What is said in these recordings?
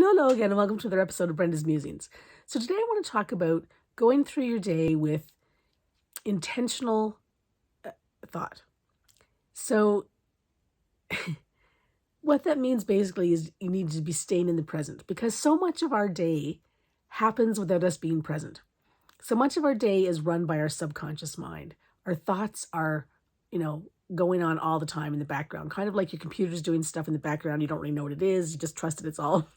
Hello again, and welcome to another episode of Brenda's Musings. So today I want to talk about going through your day with intentional thought. So what that means basically is you need to be staying in the present, because so much of our day happens without us being present. So much of our day is run by our subconscious mind. Our thoughts are, going on all the time in the background, kind of like your computer's doing stuff in the background. You don't really know what it is. You just trust it. It's all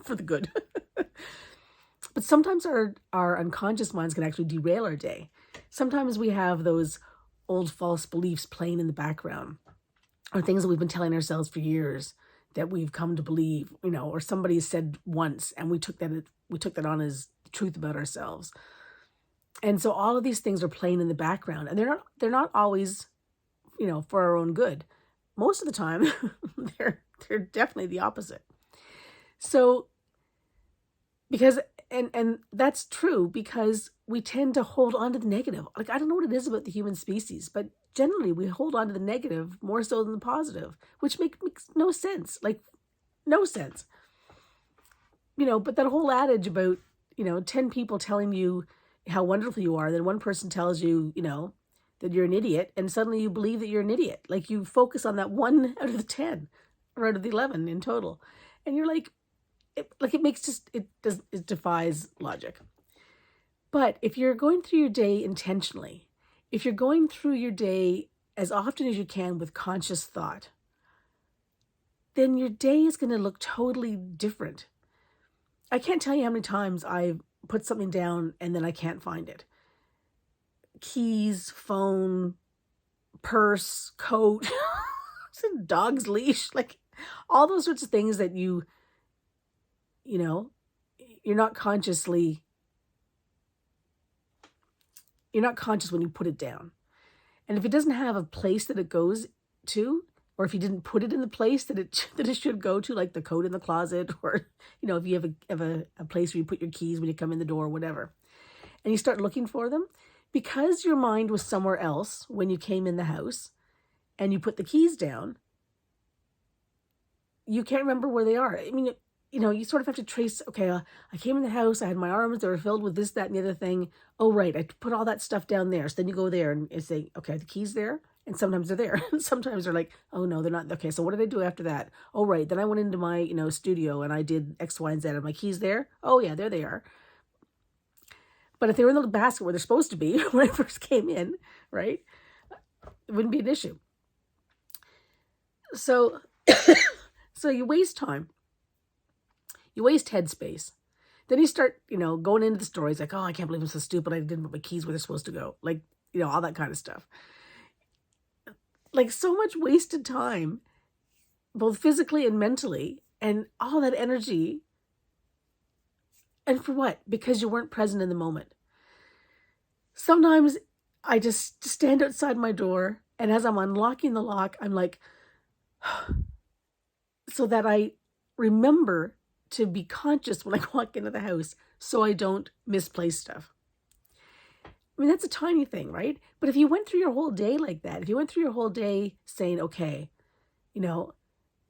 for the good. But sometimes our unconscious minds can actually derail our day. Sometimes we have those old false beliefs playing in the background, or things that we've been telling ourselves for years that we've come to believe, or somebody said once and we took that on as truth about ourselves. And so all of these things are playing in the background, and they're not always, for our own good. Most of the time, they're definitely the opposite. So because and that's true, because we tend to hold on to the negative. Like, I don't know what it is about the human species, but generally we hold on to the negative more so than the positive, which makes no sense. Like, no sense. But that whole adage about, 10 people telling you how wonderful you are, then one person tells you, that you're an idiot, and suddenly you believe that you're an idiot. Like, you focus on that 1 out of the 10 or out of the 11 in total. And you're like, it defies logic. But if you're going through your day intentionally, if you're going through your day as often as you can with conscious thought, then your day is going to look totally different. I can't tell you how many times I've put something down and then I can't find it. Keys, phone, purse, coat, dog's leash, like all those sorts of things that you're not conscious when you put it down. And if it doesn't have a place that it goes to, or if you didn't put it in the place that it should go to, like the coat in the closet, or if you have a place where you put your keys when you come in the door or whatever, and you start looking for them, because your mind was somewhere else when you came in the house and you put the keys down, you can't remember where they are. I mean, you sort of have to trace, okay, I came in the house, I had my arms, they were filled with this, that, and the other thing. Oh, right, I put all that stuff down there. So then you go there and say, okay, the keys there? And sometimes they're there. And sometimes they're like, oh, no, they're not. Okay, so what did I do after that? Oh, right, then I went into my, studio and I did X, Y, and Z. Are my keys there? Oh, yeah, there they are. But if they were in the basket where they're supposed to be when I first came in, right, it wouldn't be an issue. So, so you waste time. You waste headspace. Then you start, going into the stories like, oh, I can't believe I'm so stupid. I didn't put my keys where they're supposed to go. Like, all that kind of stuff. Like, so much wasted time, both physically and mentally, and all that energy. And for what? Because you weren't present in the moment. Sometimes I just stand outside my door, and as I'm unlocking the lock, I'm like, so that I remember to be conscious when I walk into the house so I don't misplace stuff. I mean, that's a tiny thing, right? But if you went through your whole day like that, if you went through your whole day saying, okay, now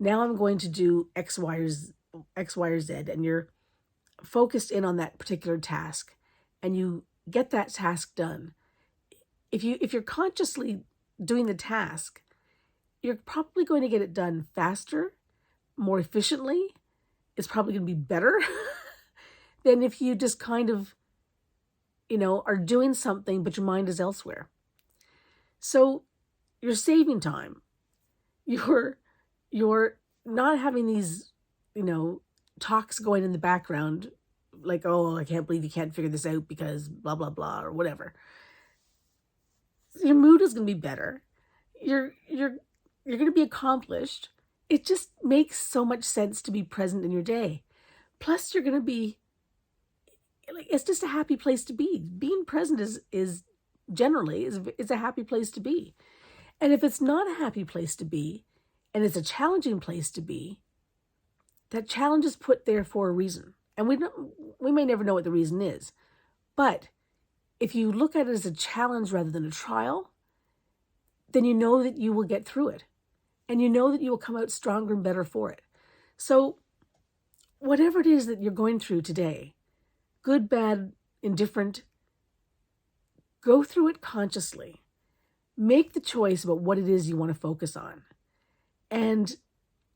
I'm going to do X, Y, or Z, and you're focused in on that particular task, and you get that task done. If you're consciously doing the task, you're probably going to get it done faster, more efficiently. It's probably going to be better than if you just kind of, are doing something, but your mind is elsewhere. So you're saving time. You're not having these, talks going in the background, like, oh, I can't believe you can't figure this out because blah, blah, blah, or whatever. Your mood is going to be better. You're going to be accomplished. It just makes so much sense to be present in your day. Plus, you're going to be, like, it's just a happy place to be. Being present is generally a happy place to be. And if it's not a happy place to be, and it's a challenging place to be, that challenge is put there for a reason. And we may never know what the reason is. But if you look at it as a challenge rather than a trial, then you know that you will get through it. And you know that you will come out stronger and better for it. So whatever it is that you're going through today, good, bad, indifferent, go through it consciously. Make the choice about what it is you want to focus on and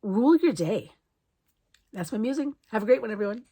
rule your day. That's my musing. Have a great one, everyone.